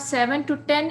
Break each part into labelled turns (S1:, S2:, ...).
S1: 7 to 10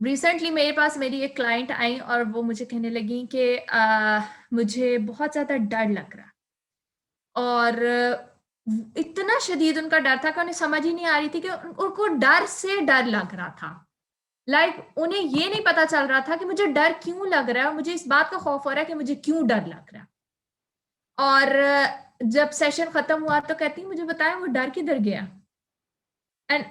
S1: recently میرے پاس میری ایک کلائنٹ آئی اور وہ مجھے کہنے لگی کہ مجھے بہت زیادہ ڈر لگ رہا، اور اتنا شدید ان کا ڈر تھا کہ انہیں سمجھ ہی نہیں آ رہی تھی کہ ان کو ڈر سے ڈر لگ رہا تھا. لائک انہیں یہ نہیں پتا چل رہا تھا کہ مجھے ڈر کیوں لگ رہا ہے، اور مجھے اس بات کا خوف ہو رہا ہے کہ مجھے کیوں ڈر لگ رہا ہے. اور جب سیشن ختم ہوا تو کہتی مجھے بتایا وہ ڈر کدھر گیا. اینڈ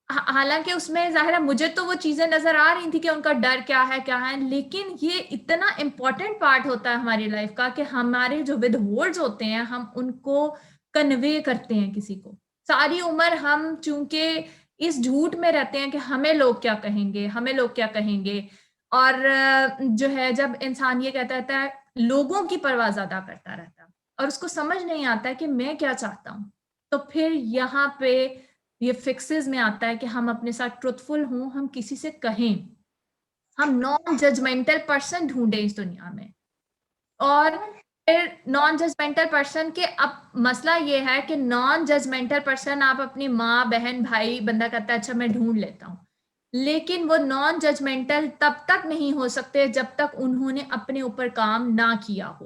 S1: حالانکہ اس میں ظاہر ہے مجھے تو وہ چیزیں نظر آ رہی تھی کہ ان کا ڈر کیا ہے، لیکن یہ اتنا امپورٹنٹ پارٹ ہوتا ہے ہماری لائف کا کہ ہمارے جو ود ورڈز ہوتے ہیں ہم ان کو کنوے کرتے ہیں کسی کو. ساری عمر ہم چونکہ اس جھوٹ میں رہتے ہیں کہ ہمیں لوگ کیا کہیں گے، ہمیں لوگ کیا کہیں گے، اور جو ہے جب انسان یہ کہتا رہتا ہے لوگوں کی پرواہ زیادہ کرتا رہتا ہے اور اس کو سمجھ نہیں آتا ہے کہ میں کیا چاہتا ہوں، تو پھر یہاں پہ یہ فکسز میں آتا ہے کہ ہم اپنے ساتھ ٹروتھفل ہوں، ہم کسی سے کہیں، ہم نان ججمنٹل پرسن ڈھونڈیں اس دنیا میں. اور پھر نان ججمنٹل پرسن کے اب مسئلہ یہ ہے کہ نان ججمنٹل پرسن آپ اپنی ماں بہن بھائی بندہ کہتا ہے اچھا میں ڈھونڈ لیتا ہوں، لیکن وہ نان ججمنٹل تب تک نہیں ہو سکتے جب تک انہوں نے اپنے اوپر کام نہ کیا ہو.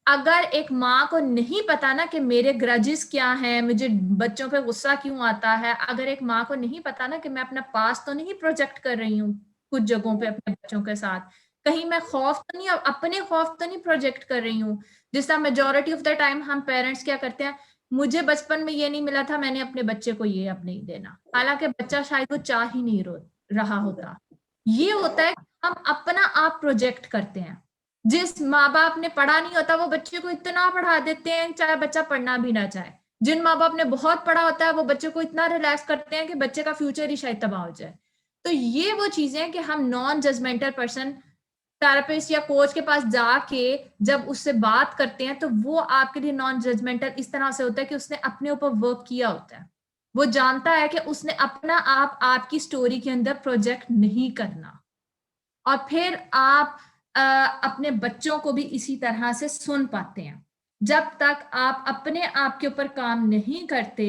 S1: اگر ایک ماں کو نہیں پتا نا کہ میرے گرجز کیا ہیں، مجھے بچوں پہ غصہ کیوں آتا ہے، اگر ایک ماں کو نہیں پتا نا کہ میں اپنا پاس تو نہیں پروجیکٹ کر رہی ہوں کچھ جگہوں پہ اپنے بچوں کے ساتھ، کہیں میں خوف تو نہیں، اپنے خوف تو نہیں پروجیکٹ کر رہی ہوں. جس طرح میجورٹی آف دا ٹائم ہم پیرنٹس کیا کرتے ہیں، مجھے بچپن میں یہ نہیں ملا تھا میں نے اپنے بچے کو یہ اب نہیں دینا، حالانکہ بچہ شاید وہ چاہ ہی نہیں رہا ہوتا. یہ ہوتا ہے کہ ہم اپنا آپ پروجیکٹ کرتے ہیں. جس ماں باپ نے پڑھا نہیں ہوتا وہ بچے کو اتنا پڑھا دیتے ہیں چاہے بچہ پڑھنا بھی نہ چاہے. جن ماں باپ نے بہت پڑھا ہوتا ہے وہ بچے کو اتنا ریلیکس کرتے ہیں کہ بچے کا فیوچر ہی شاید تباہ ہو جائے. تو یہ وہ چیزیں کہ ہم نان ججمنٹل پرسن تھراپسٹ یا کوچ کے پاس جا کے جب اس سے بات کرتے ہیں تو وہ آپ کے لیے نان ججمنٹل اس طرح سے ہوتا ہے کہ اس نے اپنے اوپر ورک کیا ہوتا ہے، وہ جانتا ہے کہ اس نے اپنا آپ کی سٹوری کے اندر پروجیکٹ نہیں کرنا. اور پھر آپ اپنے بچوں کو بھی اسی طرح سے سن پاتے ہیں. جب تک آپ اپنے آپ کے اوپر کام نہیں کرتے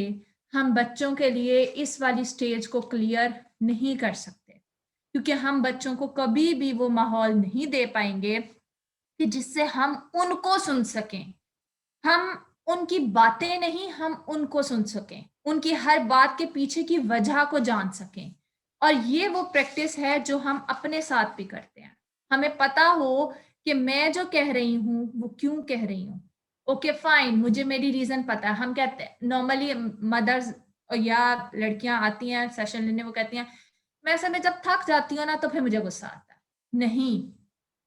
S1: ہم بچوں کے لیے اس والی سٹیج کو کلیئر نہیں کر سکتے، کیونکہ ہم بچوں کو کبھی بھی وہ ماحول نہیں دے پائیں گے کہ جس سے ہم ان کو سن سکیں. ہم ان کی باتیں نہیں، ہم ان کو سن سکیں، ان کی ہر بات کے پیچھے کی وجہ کو جان سکیں. اور یہ وہ پریکٹس ہے جو ہم اپنے ساتھ بھی کرتے ہیں. ہمیں پتا ہو کہ میں جو کہہ رہی ہوں وہ کیوں کہہ رہی ہوں. اوکے فائن، مجھے میری ریزن پتا ہے. ہم کہتے ہیں نارملی مدرز یا لڑکیاں آتی ہیں سیشن لینے، وہ کہتی ہیں میں اصل میں جب تھک جاتی ہوں نا تو پھر مجھے غصہ آتا ہے. نہیں،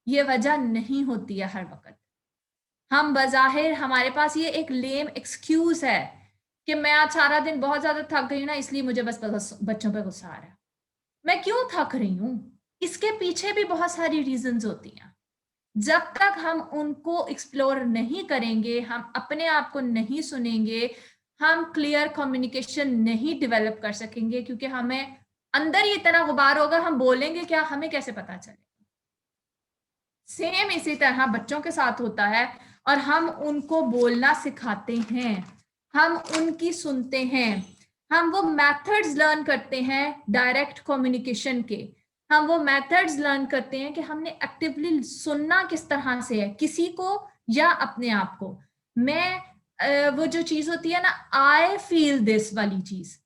S1: یہ وجہ نہیں ہوتی ہے ہر وقت. ہم بظاہر ہمارے پاس یہ ایک لیم ایکسکیوز ہے کہ میں آج سارا دن بہت زیادہ تھک گئی ہوں نا اس لیے مجھے بس بچوں پہ غصہ آ رہا ہے. میں کیوں تھک رہی ہوں، اس کے پیچھے بھی بہت ساری ریزنز ہوتی ہیں. جب تک ہم ان کو ایکسپلور نہیں کریں گے، ہم اپنے آپ کو نہیں سنیں گے، ہم کلیئر کمیونیکیشن نہیں ڈیولپ کر سکیں گے، کیونکہ ہمیں اندر ہی اتنا غبار ہوگا، ہم بولیں گے کیا، ہمیں کیسے پتا چلے. سیم اسی طرح بچوں کے ساتھ ہوتا ہے، اور ہم ان کو بولنا سکھاتے ہیں، ہم ان کی سنتے ہیں، ہم وہ میتھڈز لرن کرتے ہیں ڈائریکٹ کمیونیکیشن کے. ہم وہ میتھڈز لرن کرتے ہیں کہ ہم نے ایکٹیولی سننا کس طرح سے ہے، کسی کو یا اپنے آپ کو. میں وہ جو چیز ہوتی ہے نا آئی فیل دس والی چیز،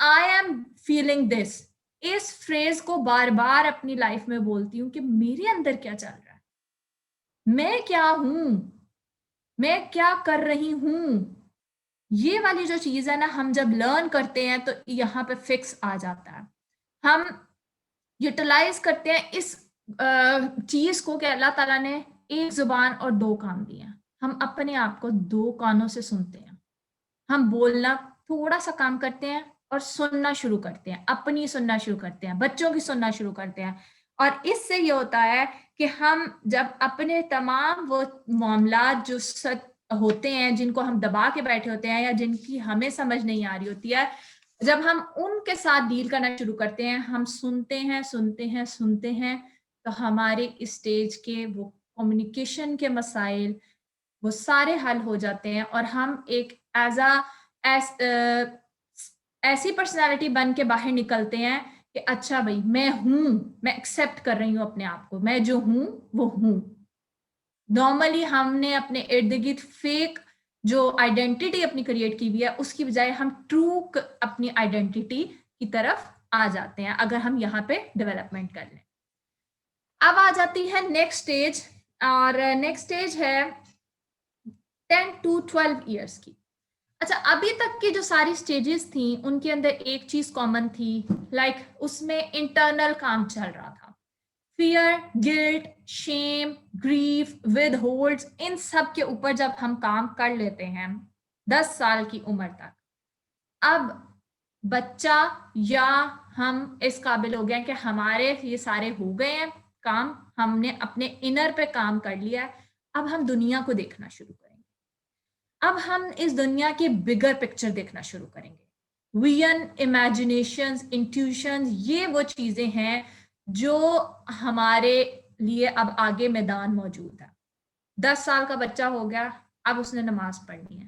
S1: آئی ایم فیلنگ دس، اس فریز کو بار بار اپنی لائف میں بولتی ہوں کہ میرے اندر کیا چل رہا ہے، میں کیا ہوں، میں کیا کر رہی ہوں. یہ والی جو چیز ہے نا ہم جب لرن کرتے ہیں تو یہاں پہ فکس آ جاتا ہے. ہم یوٹیلائز کرتے ہیں اس چیز کو کہ اللہ تعالیٰ نے ایک زبان اور دو کان دیے ہیں. ہم اپنے آپ کو دو کانوں سے سنتے ہیں. ہم بولنا تھوڑا سا کام کرتے ہیں اور سننا شروع کرتے ہیں، اپنی سننا شروع کرتے ہیں، بچوں کی سننا شروع کرتے ہیں. اور اس سے یہ ہوتا ہے کہ ہم جب اپنے تمام وہ معاملات جو سچ ہوتے ہیں جن کو ہم دبا کے بیٹھے ہوتے ہیں یا جن کی ہمیں سمجھ نہیں آ رہی ہوتی ہے، جب ہم ان کے ساتھ ڈیل کرنا شروع کرتے ہیں، ہم سنتے ہیں سنتے ہیں سنتے ہیں، تو ہمارے اسٹیج کے وہ کمیونیکیشن کے مسائل وہ سارے حل ہو جاتے ہیں، اور ہم ایک ایسی پرسنالٹی بن کے باہر نکلتے ہیں کہ اچھا بھائی میں ہوں، میں ایکسیپٹ کر رہی ہوں اپنے آپ کو، میں جو ہوں وہ ہوں. نارملی ہم نے اپنے ارد گرد فیک جو آئیڈینٹی اپنی کریٹ کی ہوئی ہے اس کی بجائے ہم ٹرو اپنی آئیڈینٹی کی طرف آ جاتے ہیں اگر ہم یہاں پہ ڈیولپمنٹ کر لیں. اب آ جاتی ہے نیکسٹ اسٹیج، اور نیکسٹ اسٹیج ہے 10 to 12 ایئرس کی. اچھا ابھی تک کی جو ساری سٹیجز تھیں ان کے اندر ایک چیز کامن تھی، لائک اس میں انٹرنل کام چل رہا تھا. Fear, guilt, shame, grief, withholds, ان سب کے اوپر جب ہم کام کر لیتے ہیں 10 سال کی عمر تک، اب بچہ یا ہم اس قابل ہو گئے کہ ہمارے یہ سارے ہو گئے ہیں کام، ہم نے اپنے انر پہ کام کر لیا ہے، اب ہم دنیا کو دیکھنا شروع کریں گے. اب ہم اس دنیا کے بگر پکچر دیکھنا شروع کریں گے. ویژن، امیجنیشنز، انٹیوشنز، یہ وہ چیزیں ہیں جو ہمارے لیے اب آگے میدان موجود ہے. 10 سال کا بچہ ہو گیا، اب اس نے نماز پڑھنی ہے،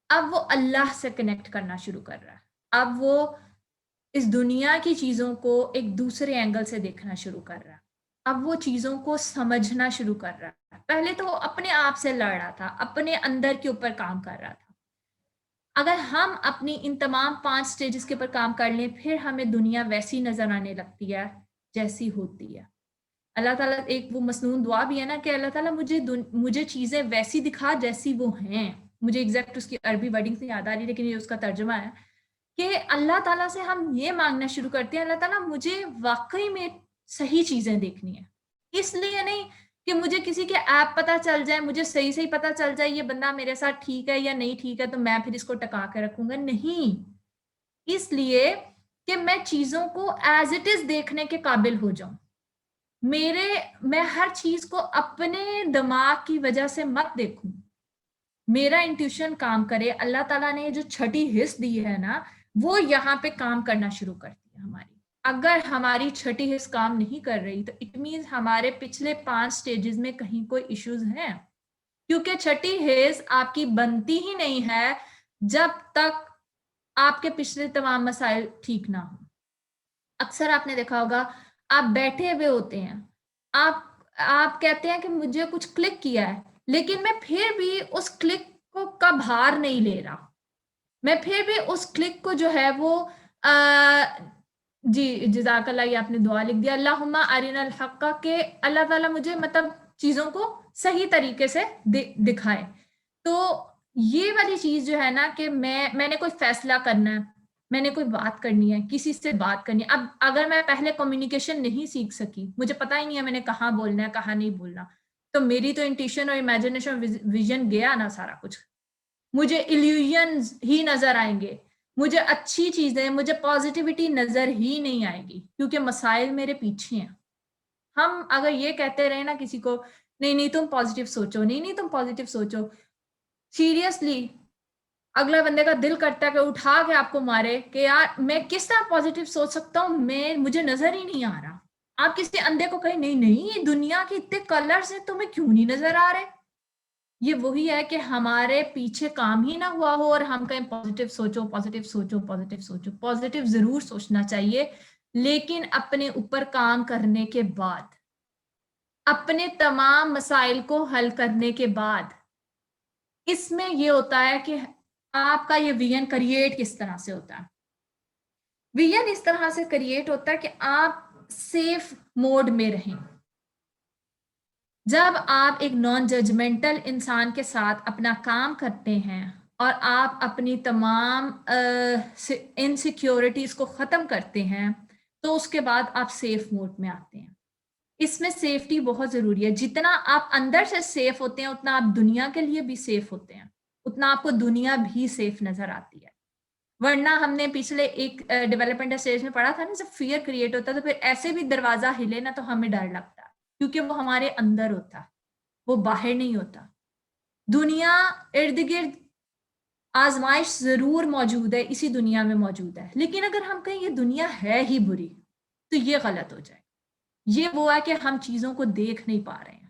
S1: اب وہ اللہ سے کنیکٹ کرنا شروع کر رہا ہے، اب وہ اس دنیا کی چیزوں کو ایک دوسرے اینگل سے دیکھنا شروع کر رہا ہے، اب وہ چیزوں کو سمجھنا شروع کر رہا ہے. پہلے تو وہ اپنے آپ سے لڑ رہا تھا، اپنے اندر کے اوپر کام کر رہا تھا. اگر ہم اپنی ان تمام 5 سٹیجز کے اوپر کام کر لیں پھر ہمیں دنیا ویسی نظر آنے لگتی ہے جیسی ہوتی ہے. اللہ تعالیٰ ایک وہ مسنون دعا بھی ہے نا کہ اللہ تعالیٰ مجھے چیزیں ویسی دکھا جیسی وہ ہیں. مجھے ایگزیکٹ اس کی عربی ورڈنگ سے یاد آ رہی لیکن یہ اس کا ترجمہ ہے کہ اللہ تعالیٰ سے ہم یہ مانگنا شروع کرتے ہیں، اللہ تعالیٰ مجھے واقعی میں صحیح چیزیں دیکھنی ہیں، اس لیے نہیں کہ مجھے کسی کے ایپ پتہ چل جائے، مجھے صحیح پتہ چل جائے یہ بندہ میرے ساتھ ٹھیک ہے یا نہیں ٹھیک ہے تو میں پھر اس کو ٹکا کے رکھوں گا. نہیں، اس لیے کہ میں چیزوں کو ایز اٹ از دیکھنے کے قابل ہو جاؤں. میں ہر چیز کو اپنے دماغ کی وجہ سے مت دیکھوں، میرا انٹیوشن کام کرے. اللہ تعالیٰ نے جو چھٹی حص دی ہے نا وہ یہاں پہ کام کرنا شروع کرتی ہے ہماری. اگر ہماری چھٹی حص کام نہیں کر رہی تو اٹ مینز ہمارے پچھلے 5 سٹیجز میں کہیں کوئی ایشوز ہیں، کیونکہ چھٹی حص آپ کی بنتی ہی نہیں ہے جب تک آپ کے پچھلے تمام مسائل ٹھیک نہ ہوں. اکثر آپ نے دیکھا ہوگا آپ بیٹھے ہوئے ہوتے ہیں، آپ کہتے ہیں کہ مجھے کچھ کلک کیا ہے لیکن میں پھر بھی اس کلک کو کا بھار نہیں لے رہا، میں پھر بھی اس کلک کو جو ہے وہ جی جزاک اللہ، یہ آپ نے دعا لکھ دیا، اللہم ارنا الحق، کہ اللہ تعالیٰ مجھے مطلب چیزوں کو صحیح طریقے سے دکھائے. تو یہ والی چیز جو ہے نا کہ میں نے کوئی فیصلہ کرنا ہے، میں نے کوئی بات کرنی ہے، کسی سے بات کرنی ہے. اب اگر میں پہلے کمیونیکیشن نہیں سیکھ سکی، مجھے پتہ ہی نہیں ہے میں نے کہاں بولنا ہے کہاں نہیں بولنا، تو میری تو انٹیوشن اور امیجنیشن ویژن گیا نا سارا کچھ. مجھے ایلیوژنز ہی نظر آئیں گے، مجھے اچھی چیزیں، مجھے پازیٹیوٹی نظر ہی نہیں آئے گی کیونکہ مسائل میرے پیچھے ہیں. ہم اگر یہ کہتے رہے نا کسی کو نہیں تم پازیٹیو سوچو، نہیں تم پازیٹیو سوچو، سیریسلی اگلا بندے کا دل کرتا ہے کہ اٹھا کے آپ کو مارے کہ یار میں کس طرح پازیٹیو سوچ سکتا ہوں، مجھے نظر ہی نہیں آ رہا. آپ کسی اندھے کو کہیں نہیں دنیا کے اتنے کلرز ہیں تمہیں کیوں نہیں نظر آ رہے. یہ وہی ہے کہ ہمارے پیچھے کام ہی نہ ہوا ہو اور ہم کہیں پازیٹیو سوچو پازیٹیو سوچو پازیٹیو سوچو. پازیٹیو ضرور سوچنا چاہیے لیکن اپنے اوپر کام کرنے کے بعد، اپنے تمام مسائل کو حل کرنے کے بعد. اس میں یہ ہوتا ہے کہ آپ کا یہ ویژن کریٹ کس طرح سے ہوتا ہے. ویژن اس طرح سے کریٹ ہوتا ہے کہ آپ سیف موڈ میں رہیں. جب آپ ایک نان ججمنٹل انسان کے ساتھ اپنا کام کرتے ہیں اور آپ اپنی تمام انسیکیورٹیز کو ختم کرتے ہیں تو اس کے بعد آپ سیف موڈ میں آتے ہیں. اس میں سیفٹی بہت ضروری ہے. جتنا آپ اندر سے سیف ہوتے ہیں اتنا آپ دنیا کے لیے بھی سیف ہوتے ہیں، اتنا آپ کو دنیا بھی سیف نظر آتی ہے. ورنہ ہم نے پچھلے ایک ڈیولپمنٹ اسٹیج میں پڑھا تھا نا، جب فیئر کریٹ ہوتا ہے تو پھر ایسے بھی دروازہ ہلے نا تو ہمیں ڈر لگتا ہے کیونکہ وہ ہمارے اندر ہوتا، وہ باہر نہیں ہوتا. دنیا ارد گرد آزمائش ضرور موجود ہے، اسی دنیا میں موجود ہے، لیکن اگر ہم کہیں یہ دنیا ہے ہی بری تو یہ غلط ہو جائے. یہ وہ ہے کہ ہم چیزوں کو دیکھ نہیں پا رہے ہیں،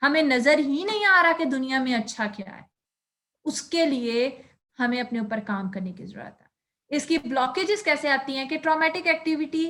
S1: ہمیں نظر ہی نہیں آ رہا کہ دنیا میں اچھا کیا ہے. اس کے لیے ہمیں اپنے اوپر کام کرنے کی ضرورت ہے. اس کی بلاکیجز کیسے آتی ہیں کہ ٹرامیٹک ایکٹیویٹی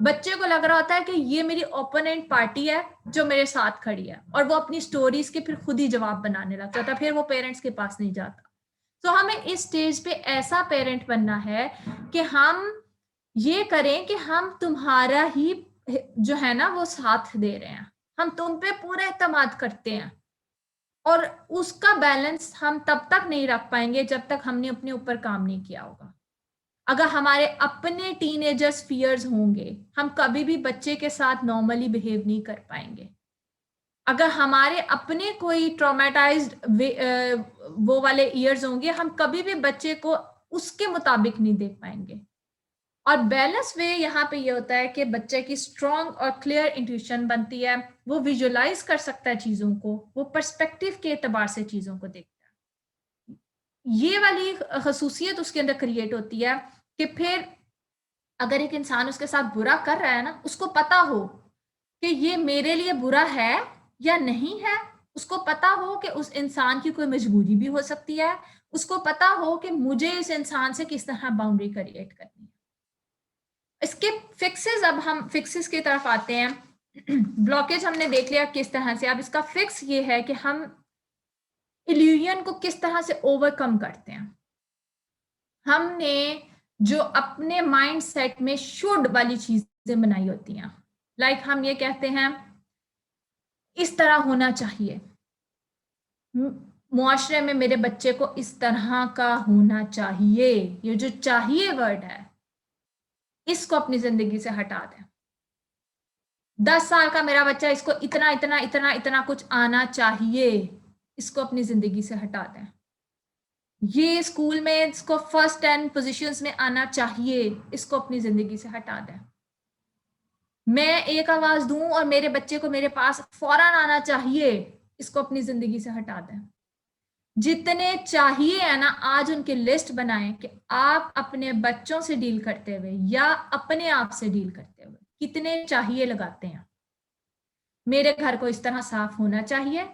S1: بچے کو لگ رہا ہوتا ہے کہ یہ میری اوپوننٹ پارٹی ہے جو میرے ساتھ کھڑی ہے, اور وہ اپنی سٹوریز کے پھر خود ہی جواب بنانے لگ جاتا ہے, پھر وہ پیرنٹس کے پاس نہیں جاتا. تو ہمیں اس سٹیج پہ ایسا پیرنٹ بننا ہے کہ ہم یہ کریں کہ ہم تمہارا ہی جو ہے نا وہ ساتھ دے رہے ہیں, ہم تم پہ پورا اعتماد کرتے ہیں, اور اس کا بیلنس ہم تب تک نہیں رکھ پائیں گے جب تک ہم نے اپنے اوپر کام نہیں کیا ہوگا. اگر ہمارے اپنے ٹین ایجرز فیئرز ہوں گے, ہم کبھی بھی بچے کے ساتھ نارملی بہیو نہیں کر پائیں گے. اگر ہمارے اپنے کوئی ٹرامیٹائزڈ وہ والے ایئرز ہوں گے, ہم کبھی بھی بچے کو اس کے مطابق نہیں دیکھ پائیں گے. اور بیلنس وے یہاں پہ یہ ہوتا ہے کہ بچے کی اسٹرانگ اور کلیئر انٹیویشن بنتی ہے, وہ ویژولائز کر سکتا ہے چیزوں کو, وہ پرسپیکٹیو کے اعتبار سے چیزوں کو دیکھتا ہے. یہ والی خصوصیت اس کے اندر کریٹ ہوتی ہے کہ پھر اگر ایک انسان اس کے ساتھ برا کر رہا ہے نا, اس کو پتا ہو کہ یہ میرے لیے برا ہے یا نہیں ہے, اس کو پتا ہو کہ اس انسان کی کوئی مجبوری بھی ہو سکتی ہے, اس کو پتا ہو کہ مجھے اس انسان سے کس طرح باؤنڈری کریٹ کرنی ہے. اس کے فکسز, اب ہم فکسز کی طرف آتے ہیں. بلاکیج ہم نے دیکھ لیا کس طرح سے, اب اس کا فکس یہ ہے کہ ہم ایلیوژن کو کس طرح سے اوور کم کرتے ہیں. ہم نے جو اپنے مائنڈ سیٹ میں شوڈ والی چیزیں بنائی ہوتی ہیں, لائک ہم یہ کہتے ہیں اس طرح ہونا چاہیے, معاشرے میں میرے بچے کو اس طرح کا ہونا چاہیے. یہ جو چاہیے ورڈ ہے, اس کو اپنی زندگی سے ہٹا دیں. 10 سال کا میرا بچہ, اس کو اتنا اتنا اتنا اتنا کچھ آنا چاہیے, اس کو اپنی زندگی سے ہٹا دیں. یہ اسکول میں اس کو فرسٹ 10 پوزیشنز میں آنا چاہیے, اس کو اپنی زندگی سے ہٹا دیں. میں ایک آواز دوں اور میرے بچے کو میرے پاس فوراً آنا چاہیے, اس کو اپنی زندگی سے ہٹا دیں. جتنے چاہیے ہے نا, آج ان کی لسٹ بنائیں کہ آپ اپنے بچوں سے ڈیل کرتے ہوئے یا اپنے آپ سے ڈیل کرتے ہوئے کتنے چاہیے لگاتے ہیں. میرے گھر کو اس طرح صاف ہونا چاہیے,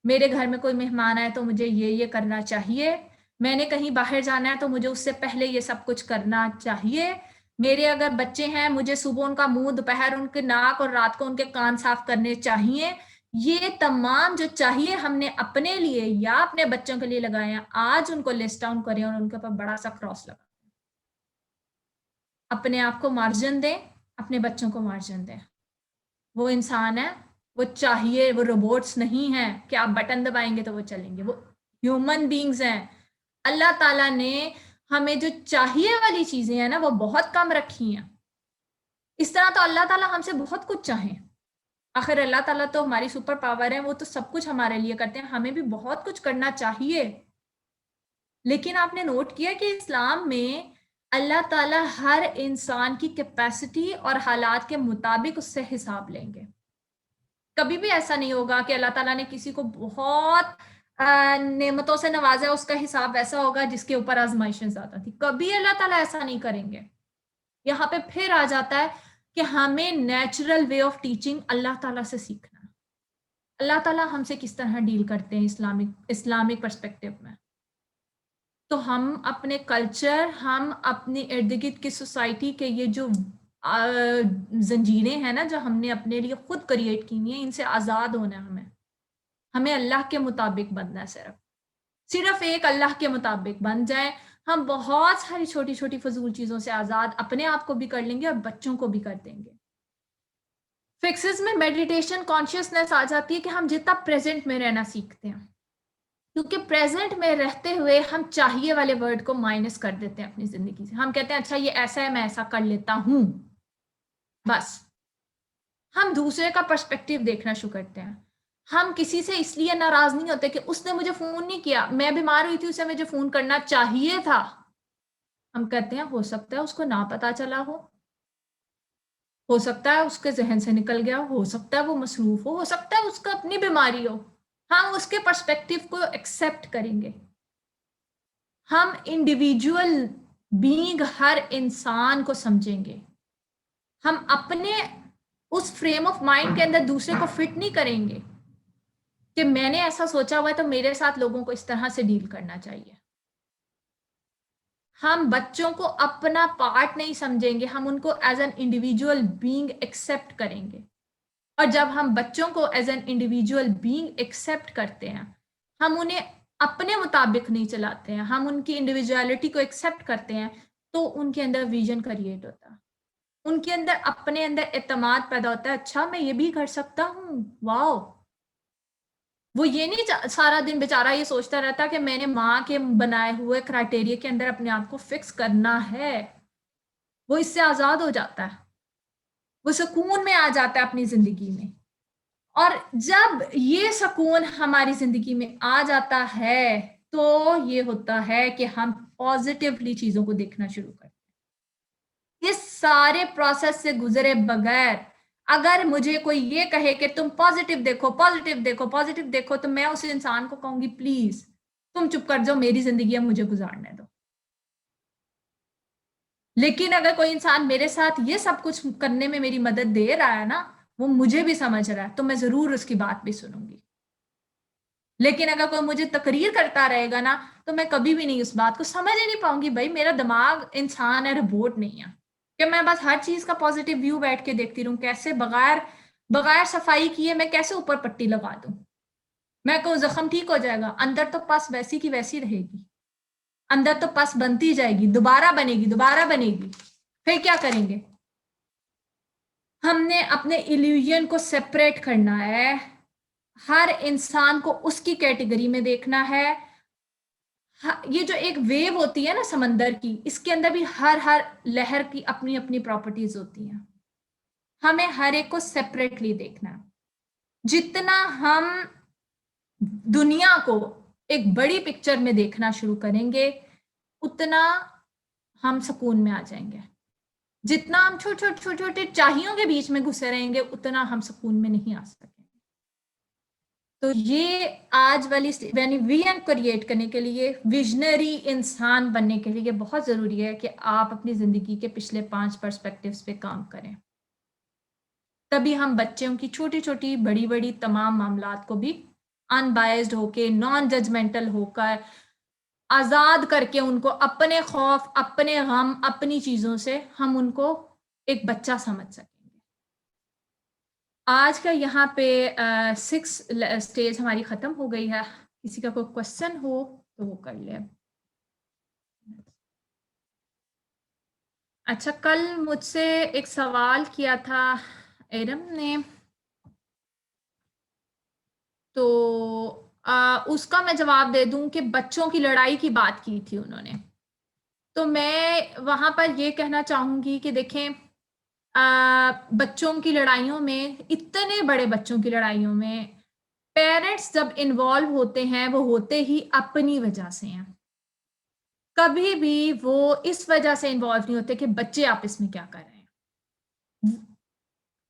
S1: میرے گھر میں کوئی مہمان آئے تو مجھے یہ کرنا چاہیے, میں نے کہیں باہر جانا ہے تو مجھے اس سے پہلے یہ سب کچھ کرنا چاہیے, میرے اگر بچے ہیں مجھے صبح ان کا منہ, دوپہر ان کے ناک اور رات کو ان کے کان صاف کرنے چاہیے. یہ تمام جو چاہیے ہم نے اپنے لیے یا اپنے بچوں کے لیے لگائے ہیں, آج ان کو لسٹ ڈاؤن کریں اور ان کے اوپر بڑا سا کراس لگا. اپنے آپ کو مارجن دیں, اپنے بچوں کو مارجن دیں. وہ انسان ہے, وہ چاہیے, وہ روبوٹس نہیں ہیں کہ آپ بٹن دبائیں گے تو وہ چلیں گے. وہ ہیومن بینگز ہیں. اللہ تعالیٰ نے ہمیں جو چاہیے والی چیزیں ہیں نا وہ بہت کم رکھی ہیں. اس طرح تو اللہ تعالیٰ ہم سے بہت کچھ چاہیں, آخر اللہ تعالیٰ تو ہماری سپر پاور ہے, وہ تو سب کچھ ہمارے لیے کرتے ہیں, ہمیں بھی بہت کچھ کرنا چاہیے. لیکن آپ نے نوٹ کیا کہ اسلام میں اللہ تعالیٰ ہر انسان کی کیپیسٹی اور حالات کے مطابق اس سے حساب لیں گے. کبھی بھی ایسا نہیں ہوگا کہ اللہ تعالیٰ نے کسی کو بہت نعمتوں سے نوازا, اس کا حساب ایسا ہوگا جس کے اوپر آزمائشیں زیادہ تھی. کبھی اللہ تعالیٰ ایسا نہیں کریں گے. یہاں پہ پھر آ جاتا ہے کہ ہمیں نیچرل وے آف ٹیچنگ اللہ تعالیٰ سے سیکھنا. اللہ تعالیٰ ہم سے کس طرح ڈیل کرتے ہیں اسلامک پرسپیکٹو میں. تو ہم اپنے کلچر, ہم اپنی ارد گرد کی سوسائٹی کے یہ جو زنجیریں ہیں نا جو ہم نے اپنے لیے خود کریٹ کی ہیں, ان سے آزاد ہونا ہے. ہمیں اللہ کے مطابق بننا ہے. صرف ایک اللہ کے مطابق بن جائیں, ہم بہت ساری چھوٹی چھوٹی فضول چیزوں سے آزاد اپنے آپ کو بھی کر لیں گے اور بچوں کو بھی کر دیں گے. فکسز میں میڈیٹیشن کانشیسنس آ جاتی ہے کہ ہم جتنا پریزنٹ میں رہنا سیکھتے ہیں, کیونکہ پریزنٹ میں رہتے ہوئے ہم چاہیے والے ورڈ کو مائنس کر دیتے ہیں اپنی زندگی سے. ہم کہتے ہیں اچھا یہ ایسا ہے, میں ایسا کر لیتا ہوں, بس. ہم دوسرے کا پرسپیکٹیو دیکھنا شروع کرتے ہیں. ہم کسی سے اس لیے ناراض نہیں ہوتے کہ اس نے مجھے فون نہیں کیا, میں بیمار ہوئی تھی, اسے مجھے فون کرنا چاہیے تھا. ہم کہتے ہیں ہو سکتا ہے اس کو نہ پتا چلا ہو سکتا ہے اس کے ذہن سے نکل گیا, ہو سکتا ہے وہ مصروف ہو سکتا ہے اس کا اپنی بیماری ہو. ہم اس کے پرسپیکٹیو کو ایکسیپٹ کریں گے. ہم انڈیویجول بینگ ہر انسان کو سمجھیں گے. ہم اپنے اس فریم آف مائنڈ کے اندر دوسرے کو فٹ نہیں کریں گے کہ میں نے ایسا سوچا ہوا ہے تو میرے ساتھ لوگوں کو اس طرح سے ڈیل کرنا چاہیے. ہم بچوں کو اپنا پارٹ نہیں سمجھیں گے, ہم ان کو as an individual being accept کریں گے. اور جب ہم بچوں کو as an individual being accept کرتے ہیں, ہم انہیں اپنے مطابق نہیں چلاتے ہیں, ہم ان کی انڈیویجولیٹی کو ایکسیپٹ کرتے ہیں, تو ان کے اندر ویژن کریٹ ہوتا ہے, ان کے اندر اپنے اندر اعتماد پیدا ہوتا ہے. اچھا میں یہ بھی کر سکتا ہوں, واو. وہ یہ نہیں سارا دن بیچارہ یہ سوچتا رہتا کہ میں نے ماں کے بنائے ہوئے کرائٹیریا کے اندر اپنے آپ کو فکس کرنا ہے. وہ اس سے آزاد ہو جاتا ہے, وہ سکون میں آ جاتا ہے اپنی زندگی میں. اور جب یہ سکون ہماری زندگی میں آ جاتا ہے تو یہ ہوتا ہے کہ ہم پازیٹیولی چیزوں کو دیکھنا شروع کرتے ہیں. اس سارے پروسیس سے گزرے بغیر اگر مجھے کوئی یہ کہے کہ تم پازیٹیو دیکھو, پازیٹیو دیکھو, پازیٹیو دیکھو, تو میں اس انسان کو کہوں گی پلیز تم چپ کر جاؤ, میری زندگی ہے, مجھے گزارنے دو. لیکن اگر کوئی انسان میرے ساتھ یہ سب کچھ کرنے میں میری مدد دے رہا ہے نا, وہ مجھے بھی سمجھ رہا ہے, تو میں ضرور اس کی بات بھی سنوں گی. لیکن اگر کوئی مجھے تقریر کرتا رہے گا نا, تو میں کبھی بھی نہیں اس بات کو سمجھ ہی نہیں پاؤں گی. بھائی میرا دماغ انسان ہے, روبوٹ نہیں ہے کہ میں بس ہر چیز کا پازیٹیو ویو بیٹھ کے دیکھتی رہوں. کیسے بغیر صفائی کیے میں کیسے اوپر پٹی لگا دوں؟ میں کہوں زخم ٹھیک ہو جائے گا, اندر تو پس ویسی کی ویسی رہے گی, اندر تو پس بنتی جائے گی, دوبارہ بنے گی, دوبارہ بنے گی. پھر کیا کریں گے؟ ہم نے اپنے ایلیوژن کو سیپریٹ کرنا ہے. ہر انسان کو اس کی کیٹیگری میں دیکھنا ہے. یہ جو ایک ویو ہوتی ہے نا سمندر کی, اس کے اندر بھی ہر لہر کی اپنی اپنی پراپرٹیز ہوتی ہیں. ہمیں ہر ایک کو سیپریٹلی دیکھنا ہے. جتنا ہم دنیا کو ایک بڑی پکچر میں دیکھنا شروع کریں گے, اتنا ہم سکون میں آ جائیں گے. جتنا ہم چھوٹے چاہیوں کے بیچ میں گھسے رہیں گے, اتنا ہم سکون میں نہیں آ سکیں گے. تو یہ آج والی ویژن کریٹ کرنے کے لیے, ویژنری انسان بننے کے لیے بہت ضروری ہے کہ آپ اپنی زندگی کے پچھلے 5 پرسپیکٹیوز پہ کام کریں. تبھی ہم بچوں کی چھوٹی چھوٹی بڑی بڑی تمام معاملات کو بھی ان بائزڈ ہو کے, نان ججمنٹل ہو کر, آزاد کر کے ان کو اپنے خوف, اپنے غم, اپنی چیزوں سے ہم ان کو ایک بچہ سمجھ سکیں گے. آج کا یہاں پہ 6 اسٹیج ہماری ختم ہو گئی ہے. کسی کا کوئی کوشچن ہو تو وہ کر لے. اچھا, کل مجھ سے ایک سوال کیا تھا ایرم نے, تو اس کا میں جواب دے دوں کہ بچوں کی لڑائی کی بات کی تھی انہوں نے. تو میں وہاں پر یہ کہنا چاہوں گی کہ دیکھیں, بچوں کی لڑائیوں میں, اتنے بڑے بچوں کی لڑائیوں میں پیرنٹس جب انوالو ہوتے ہیں وہ ہوتے ہی اپنی وجہ سے ہیں. کبھی بھی وہ اس وجہ سے انوالو نہیں ہوتے کہ بچے آپس میں کیا کر رہے ہیں.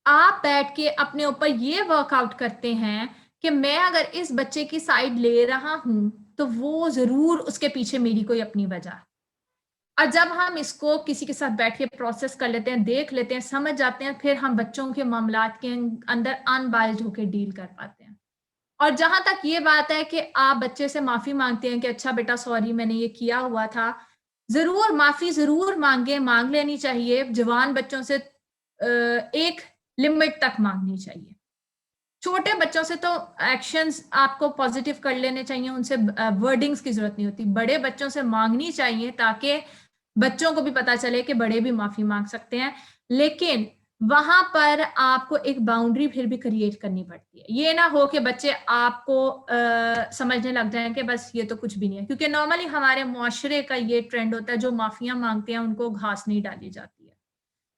S1: آپ بیٹھ کے اپنے اوپر یہ ورک آؤٹ کرتے ہیں کہ میں اگر اس بچے کی سائڈ لے رہا ہوں تو وہ ضرور اس کے پیچھے میری کوئی اپنی وجہ. اور جب ہم اس کو کسی کے ساتھ بیٹھ کے پروسیس کر لیتے ہیں, دیکھ لیتے ہیں, سمجھ جاتے ہیں, پھر ہم بچوں کے معاملات کے اندر ان بائزڈ ہو کے ڈیل کر پاتے ہیں. اور جہاں تک یہ بات ہے کہ آپ بچے سے معافی مانگتے ہیں کہ اچھا بیٹا سوری میں نے یہ کیا ہوا تھا, ضرور معافی ضرور مانگ لینی چاہیے. جوان بچوں سے ایک لمٹ تک مانگنی چاہیے. چھوٹے بچوں سے تو ایکشنز آپ کو پازیٹیو کر لینے چاہیے, ان سے ورڈنگز کی ضرورت نہیں ہوتی. بڑے بچوں سے مانگنی چاہیے تاکہ بچوں کو بھی پتا چلے کہ بڑے بھی معافی مانگ سکتے ہیں. لیکن وہاں پر آپ کو ایک باؤنڈری پھر بھی کریٹ کرنی پڑتی ہے. یہ نہ ہو کہ بچے آپ کو سمجھنے لگ جائیں کہ بس یہ تو کچھ بھی نہیں ہے, کیونکہ نارملی ہمارے معاشرے کا یہ ٹرینڈ ہوتا ہے جو معافیاں مانگتے ہیں ان کو گھاس نہیں ڈالی جاتی ہے.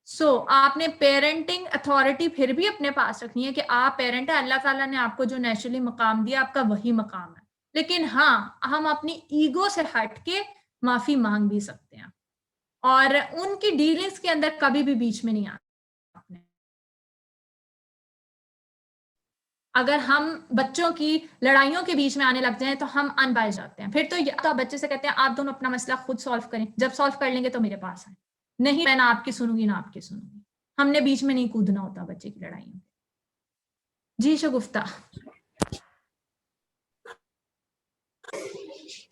S1: سو آپ نے پیرنٹنگ اتھارٹی پھر بھی اپنے پاس رکھنی ہے کہ آپ پیرنٹ ہیں, اللہ تعالیٰ نے آپ کو جو نیچرلی مقام دیا آپ کا وہی مقام ہے. لیکن ہاں, ہم اپنی ایگو سے ہٹ کے معافی مانگ بھی سکتے ہیں, اور ان کی ڈیلنگز کے اندر کبھی بھی بیچ میں نہیں آنا. اگر ہم بچوں کی لڑائیوں کے بیچ میں آنے لگ جائیں تو ہم ان بائز جاتے ہیں. پھر تو یا تو آپ بچے سے کہتے ہیں آپ دونوں اپنا مسئلہ خود سالو کریں, جب سالو کر لیں گے تو میرے پاس آئیں. نہیں, میں نہ آپ کی سنوں گی نہ آپ کی سنوں گی. ہم نے بیچ میں نہیں کودنا ہوتا بچے کی لڑائیوں. جی شگفتہ.